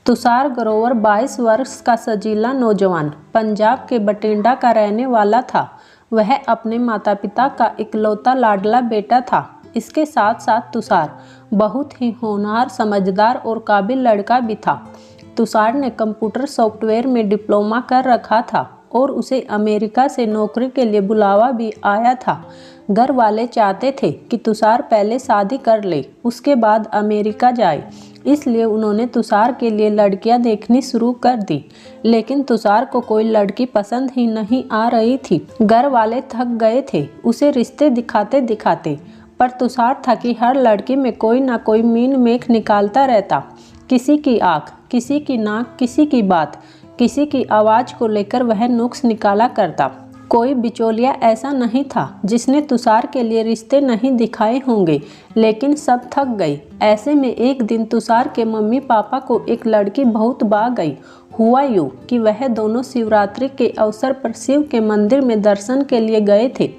तुषार ग्रोवर 22 वर्ष का सजीला नौजवान पंजाब के बठिंडा का रहने वाला था। वह अपने माता पिता का इकलौता लाडला बेटा था। इसके साथ साथ तुषार बहुत ही होनहार, समझदार और काबिल लड़का भी था। तुषार ने कंप्यूटर सॉफ्टवेयर में डिप्लोमा कर रखा था और उसे अमेरिका से नौकरी के लिए बुलावा भी आया था। घर वाले चाहते थे कि तुषार पहले शादी कर ले, उसके बाद अमेरिका जाए, इसलिए उन्होंने तुषार के लिए लड़कियां देखनी शुरू कर दी। लेकिन तुषार को कोई लड़की पसंद ही नहीं आ रही थी। घर वाले थक गए थे उसे रिश्ते दिखाते दिखाते, पर तुषार था कि हर लड़की में कोई ना कोई मीन मेख निकालता रहता। किसी की आँख, किसी की नाक, किसी की बात, किसी की आवाज़ को लेकर वह नुक्स निकाला करता। कोई बिचौलिया ऐसा नहीं था जिसने तुषार के लिए रिश्ते नहीं दिखाए होंगे, लेकिन सब थक गई। ऐसे में एक दिन तुषार के मम्मी पापा को एक लड़की बहुत भा गई। हुआ यूँ कि वह दोनों शिवरात्रि के अवसर पर शिव के मंदिर में दर्शन के लिए गए थे।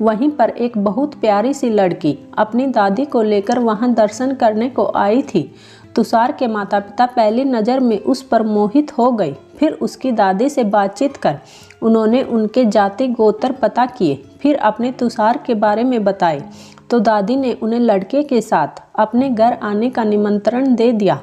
वहीं पर एक बहुत प्यारी सी लड़की अपनी दादी को लेकर वहां दर्शन करने को आई थी। तुषार के माता पिता पहली नज़र में उस पर मोहित हो गए। फिर उसकी दादी से बातचीत कर उन्होंने उनके जाति गोत्र पता किए, फिर अपने तुषार के बारे में बताए तो दादी ने उन्हें लड़के के साथ अपने घर आने का निमंत्रण दे दिया।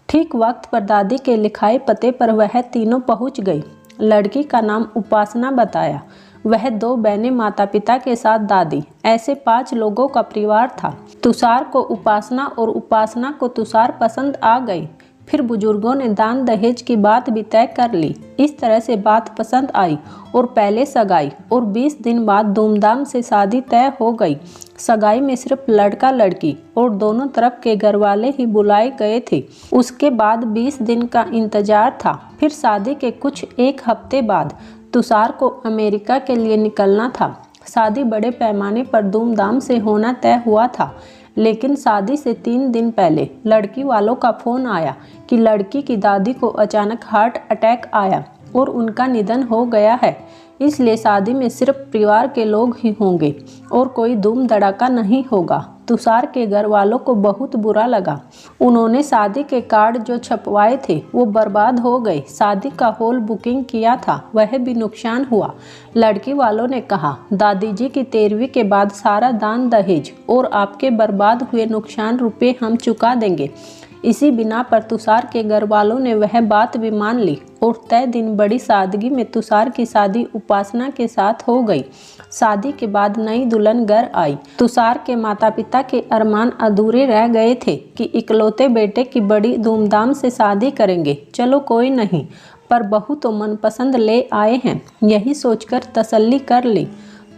ठीक वक्त पर दादी के लिखाए पते पर वह तीनों पहुंच गई। लड़की का नाम उपासना बताया। वह 2 बहनें, माता पिता के साथ दादी, ऐसे 5 लोगों का परिवार था। तुषार को उपासना और उपासना को तुषार पसंद आ गई। फिर बुजुर्गों ने दान दहेज की बात भी तय कर ली। इस तरह से बात पसंद आई और पहले सगाई और 20 दिन बाद धूमधाम से शादी तय हो गई। सगाई में सिर्फ लड़का लड़की और दोनों तरफ के घर वाले ही बुलाए गए थे। उसके बाद 20 दिन का इंतजार था। फिर शादी के कुछ 1 हफ्ते बाद तुषार को अमेरिका के लिए निकलना था। शादी बड़े पैमाने पर धूमधाम से होना तय हुआ था, लेकिन शादी से 3 दिन पहले लड़की वालों का फ़ोन आया कि लड़की की दादी को अचानक हार्ट अटैक आया और उनका निधन हो गया है। इसलिए शादी में सिर्फ परिवार के लोग ही होंगे और कोई धूम धड़ाका नहीं होगा। तुषार के घर वालों को बहुत बुरा लगा। उन्होंने शादी के कार्ड जो छपवाए थे वो बर्बाद हो गए। शादी का हॉल बुकिंग किया था वह भी नुकसान हुआ। लड़की वालों ने कहा, दादी जी की 13वीं के बाद सारा दान दहेज और आपके बर्बाद हुए नुकसान रुपए हम चुका देंगे। इसी बिना पर तुषार के घर वालों ने वह बात भी मान ली और तय दिन बड़ी सादगी में तुषार की शादी उपासना के साथ हो गई। शादी के बाद नई दुल्हन घर आई। तुषार के माता पिता के अरमान अधूरे रह गए थे कि इकलौते बेटे की बड़ी धूमधाम से शादी करेंगे। चलो कोई नहीं, पर बहू तो मनपसंद ले आए हैं, यही सोचकर तसल्ली कर ली।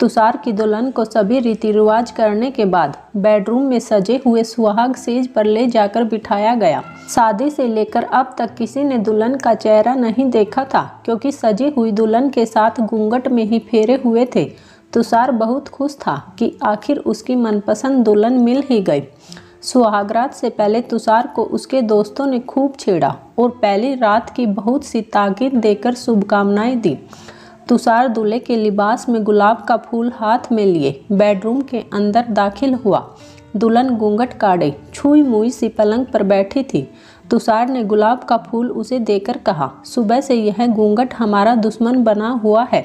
तुषार की दुल्हन को सभी रीति रिवाज करने के बाद बेडरूम में सजे हुए सुहाग सेज पर ले जाकर बिठाया गया। शादी से लेकर अब तक किसी ने दुल्हन का चेहरा नहीं देखा था, क्योंकि सजी हुई दुल्हन के साथ घूंघट में ही फेरे हुए थे। तुषार बहुत खुश था कि आखिर उसकी मनपसंद दुल्हन मिल ही गई। सुहागरात से पहले तुषार को उसके दोस्तों ने खूब छेड़ा और पहली रात की बहुत सी ताकीद देकर शुभकामनाएं दी। तुषार दूल्हे के लिबास में गुलाब का फूल हाथ में लिए बेडरूम के अंदर दाखिल हुआ। दुल्हन घूंघट काढ़े छुई मुई सी पलंग पर बैठी थी। तुषार ने गुलाब का फूल उसे देकर कहा, सुबह से यह घूंघट हमारा दुश्मन बना हुआ है,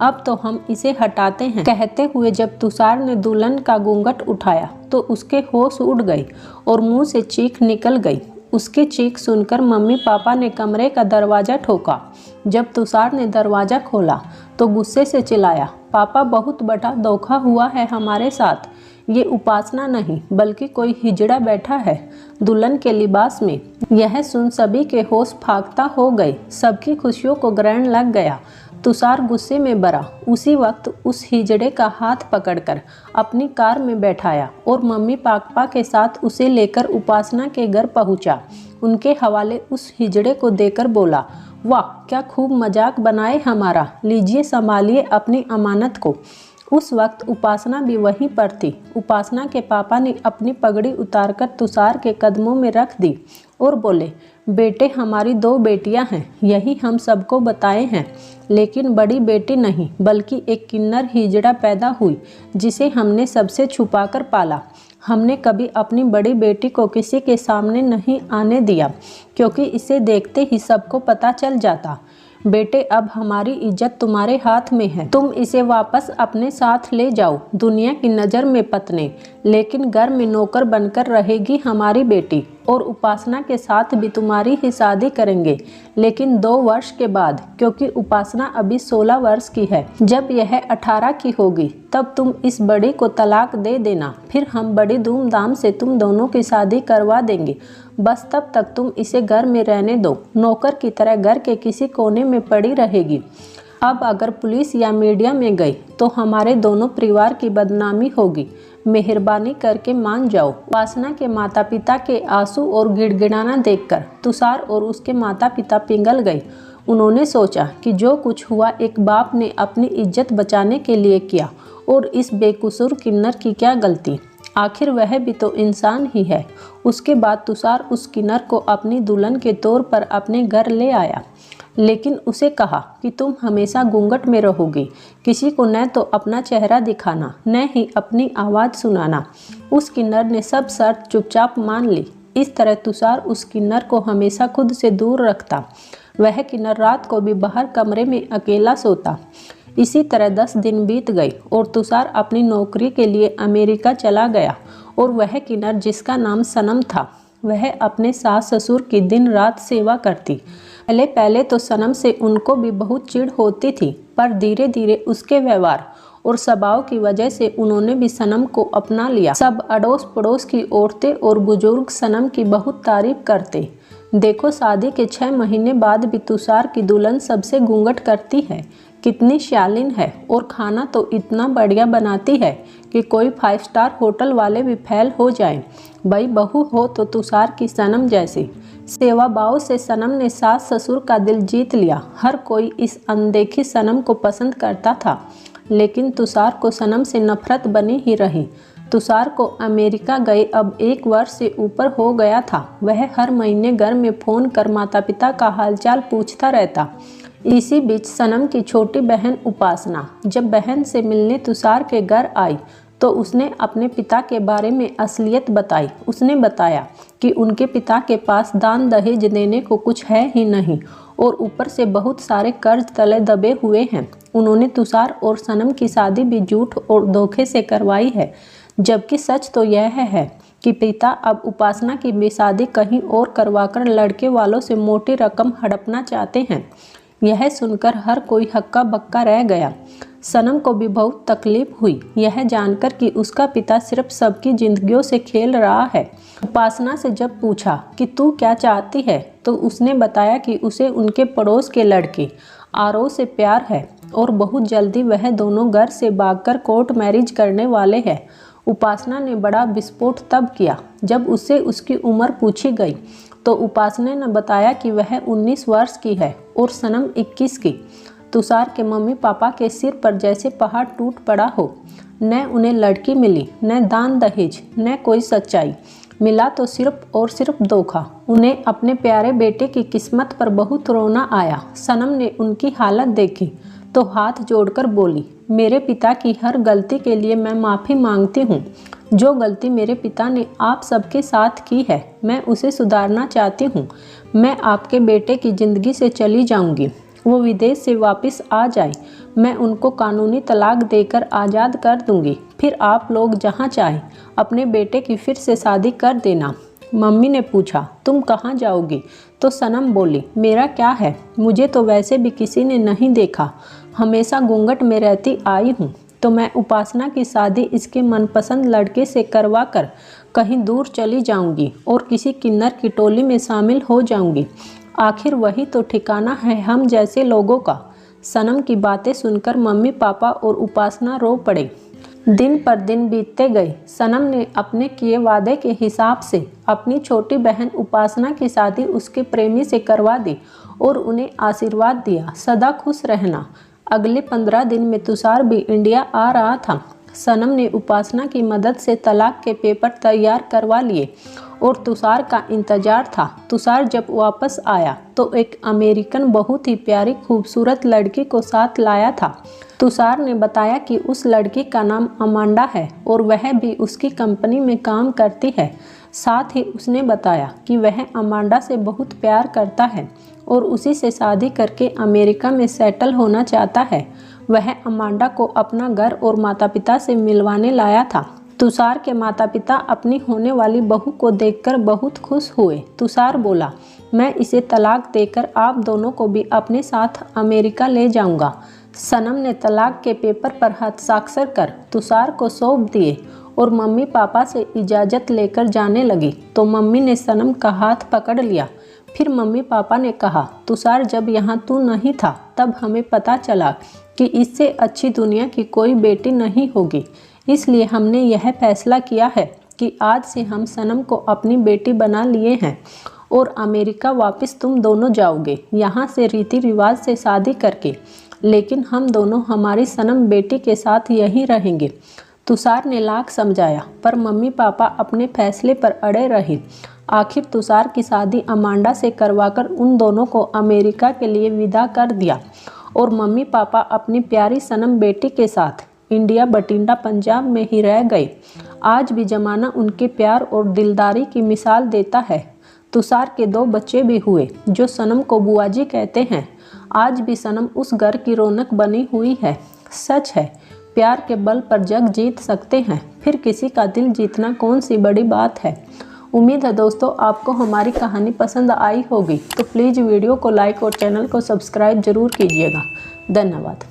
अब तो हम इसे हटाते हैं। कहते हुए जब तुषार ने दुल्हन का घूंघट उठाया तो उसके होश उड़ गए और मुंह से चीख निकल गई। उसकी चीख सुनकर मम्मी पापा ने कमरे का दरवाज़ा ठोका। जब तुषार ने दरवाज़ा खोला तो गुस्से से चिल्लाया, पापा बहुत बड़ा धोखा हुआ है हमारे साथ। ये उपासना नहीं बल्कि कोई हिजड़ा बैठा है दुल्हन के लिबास में। यह सुन सभी के होश फाख्ता हो गए। सबकी खुशियों को ग्रहण लग गया। तुषार गुस्से में भरा उसी वक्त उस हिजड़े का हाथ पकड़कर अपनी कार में बैठाया और मम्मी पापा के साथ उसे लेकर उपासना के घर पहुंचा। उनके हवाले उस हिजड़े को देकर बोला, वाह क्या खूब मजाक बनाए हमारा, लीजिए संभालिए अपनी अमानत को। उस वक्त उपासना भी वहीं पर थी। उपासना के पापा ने अपनी पगड़ी उतारकर तुषार के कदमों में रख दी और बोले, बेटे हमारी 2 बेटियां हैं, यही हम सबको बताए हैं, लेकिन बड़ी बेटी नहीं बल्कि एक किन्नर हिजड़ा पैदा हुई जिसे हमने सबसे छुपाकर पाला। हमने कभी अपनी बड़ी बेटी को किसी के सामने नहीं आने दिया, क्योंकि इसे देखते ही सबको पता चल जाता। बेटे, अब हमारी इज्जत तुम्हारे हाथ में है। तुम इसे वापस अपने साथ ले जाओ, दुनिया की नज़र में पतने, लेकिन घर में नौकर बनकर रहेगी हमारी बेटी। और उपासना के साथ भी तुम्हारी ही शादी करेंगे, लेकिन 2 वर्ष के बाद, क्योंकि उपासना अभी 16 वर्ष की है। जब यह 18 की होगी तब तुम इस बड़ी को तलाक दे देना, फिर हम बड़ी धूमधाम से तुम दोनों की शादी करवा देंगे। बस तब तक तुम इसे घर में रहने दो, नौकर की तरह घर के किसी कोने में पड़ी रहेगी। अब अगर पुलिस या मीडिया में गई तो हमारे दोनों परिवार की बदनामी होगी। मेहरबानी करके मान जाओ। उपासना के माता पिता के आंसू और गिड़गिड़ाना देखकर तुषार और उसके माता पिता पिघल गए। उन्होंने सोचा कि जो कुछ हुआ एक बाप ने अपनी इज्जत बचाने के लिए किया, और इस बेकसूर किन्नर की क्या गलती, आखिर वह भी तो इंसान ही है। उसके बाद तुषार उस किन्नर को अपनी दुल्हन के तौर पर अपने घर ले आया, लेकिन उसे कहा कि तुम हमेशा घूंघट में रहोगी, किसी को न तो अपना चेहरा दिखाना, न ही अपनी आवाज़ सुनाना। उस किन्नर ने सब शर्त चुपचाप मान ली। इस तरह तुषार उस किन्नर को हमेशा खुद से दूर रखता। वह किन्नर रात को भी बाहर कमरे में अकेला सोता। इसी तरह 10 दिन बीत गए और तुषार अपनी नौकरी के लिए अमेरिका चला गया। और वह किन्नर, जिसका नाम सनम था, वह अपने सास ससुर की दिन रात सेवा करती। पहले तो सनम से उनको भी बहुत चिढ़ होती थी, पर धीरे धीरे उसके व्यवहार और स्वभाव की वजह से उन्होंने भी सनम को अपना लिया। सब अड़ोस पड़ोस की औरतें और बुजुर्ग सनम की बहुत तारीफ करते। देखो, शादी के 6 महीने बाद भी तुषार की दुल्हन सबसे घूंघट करती है, कितनी शालीन है, और खाना तो इतना बढ़िया बनाती है कि कोई 5 स्टार होटल वाले भी फेल हो जाएं। भाई बहू हो तो तुषार की सनम जैसी। सेवा भाव से सनम ने सास ससुर का दिल जीत लिया। हर कोई इस अनदेखी सनम को पसंद करता था, लेकिन तुषार को सनम से नफरत बनी ही रही। तुषार को अमेरिका गए अब 1 वर्ष से ऊपर हो गया था। वह हर महीने घर में फ़ोन कर माता पिता का हालचाल पूछता रहता। इसी बीच सनम की छोटी बहन उपासना जब बहन से मिलने तुषार के घर आई तो उसने अपने पिता के बारे में असलियत बताई। उसने बताया कि उनके पिता के पास दान दहेज देने को कुछ है ही नहीं, और ऊपर से बहुत सारे कर्ज तले दबे हुए हैं। उन्होंने तुषार और सनम की शादी भी झूठ और धोखे से करवाई है, जबकि सच तो यह है कि पिता अब उपासना की भी शादी कहीं और करवाकर लड़के वालों से मोटी रकम हड़पना चाहते हैं। यह सुनकर हर कोई हक्का बक्का रह गया। सनम को भी बहुत तकलीफ हुई, यह जानकर कि उसका पिता सिर्फ सबकी जिंदगियों से खेल रहा है। उपासना से जब पूछा कि तू क्या चाहती है, तो उसने बताया कि उसे उनके पड़ोस के लड़के आरव से प्यार है और बहुत जल्दी वह दोनों घर से भागकर कोर्ट मैरिज करने वाले हैं। उपासना ने बड़ा विस्फोट तब किया जब उससे उसकी उम्र पूछी गई, तो उपासना ने बताया कि वह 19 वर्ष की है और सनम 21 की। तुषार के मम्मी पापा के सिर पर जैसे पहाड़ टूट पड़ा हो। न उन्हें लड़की मिली, न दान दहेज, न कोई सच्चाई, मिला तो सिर्फ और सिर्फ धोखा। उन्हें अपने प्यारे बेटे की किस्मत पर बहुत रोना आया। सनम ने उनकी हालत देखी तो हाथ जोड़कर बोली, मेरे पिता की हर गलती के लिए मैं माफ़ी मांगती हूँ। जो गलती मेरे पिता ने आप सबके साथ की है, मैं उसे सुधारना चाहती हूँ। मैं आपके बेटे की ज़िंदगी से चली जाऊँगी। वो विदेश से वापस आ जाए, मैं उनको कानूनी तलाक देकर आज़ाद कर दूँगी। फिर आप लोग जहाँ चाहें अपने बेटे की फिर से शादी कर देना। मम्मी ने पूछा, तुम कहाँ जाओगी? तो सनम बोली, मेरा क्या है, मुझे तो वैसे भी किसी ने नहीं देखा, हमेशा घूंघट में रहती आई हूँ, तो मैं उपासना की शादी इसके मनपसंद लड़के से करवा कर कहीं दूर चली जाऊंगी और किसी किन्नर की टोली में शामिल हो जाऊंगी। आखिर वही तो ठिकाना है हम जैसे लोगों का। सनम की बातें सुनकर मम्मी पापा और उपासना रो पड़े। दिन पर दिन बीतते गए। सनम ने अपने किए वादे के हिसाब से अपनी छोटी बहन उपासना की शादी उसके प्रेमी से करवा दी और उन्हें आशीर्वाद दिया, सदा खुश रहना। अगले 15 दिन में तुषार भी इंडिया आ रहा था। सनम ने उपासना की मदद से तलाक के पेपर तैयार करवा लिए और तुषार का इंतजार था। तुषार जब वापस आया तो एक अमेरिकन बहुत ही प्यारी खूबसूरत लड़की को साथ लाया था। तुषार ने बताया कि उस लड़की का नाम अमांडा है और वह भी उसकी कंपनी में काम करती है। साथ ही उसने बताया कि वह अमांडा से बहुत प्यार करता है और उसी से शादी करके अमेरिका में सेटल होना चाहता है। वह अमांडा को अपना घर और माता पिता से मिलवाने लाया था। तुषार के माता पिता अपनी होने वाली बहू को देखकर बहुत खुश हुए। तुषार बोला, मैं इसे तलाक देकर आप दोनों को भी अपने साथ अमेरिका ले जाऊंगा। सनम ने तलाक के पेपर पर हस्ताक्षर कर तुषार को सौंप दिए और मम्मी पापा से इजाज़त लेकर जाने लगी तो मम्मी ने सनम का हाथ पकड़ लिया। फिर मम्मी पापा ने कहा, तुषार जब यहाँ तू नहीं था तब हमें पता चला कि इससे अच्छी दुनिया की कोई बेटी नहीं होगी, इसलिए हमने यह फैसला किया है कि आज से हम सनम को अपनी बेटी बना लिए हैं और अमेरिका वापस तुम दोनों जाओगे, यहाँ से रीति रिवाज से शादी करके, लेकिन हम दोनों हमारी सनम बेटी के साथ यहीं रहेंगे। तुषार ने लाख समझाया पर मम्मी पापा अपने फैसले पर अड़े रहे। आखिर तुषार की शादी अमांडा से करवाकर उन दोनों को अमेरिका के लिए विदा कर दिया और मम्मी पापा अपनी प्यारी सनम बेटी के साथ इंडिया बठिंडा पंजाब में ही रह गए। आज भी ज़माना उनके प्यार और दिलदारी की मिसाल देता है। तुषार के 2 बच्चे भी हुए जो सनम को बुआ जी कहते हैं। आज भी सनम उस घर की रौनक बनी हुई है। सच है, प्यार के बल पर जग जीत सकते हैं, फिर किसी का दिल जीतना कौन सी बड़ी बात है। उम्मीद है दोस्तों आपको हमारी कहानी पसंद आई होगी, तो प्लीज़ वीडियो को लाइक और चैनल को सब्सक्राइब जरूर कीजिएगा। धन्यवाद।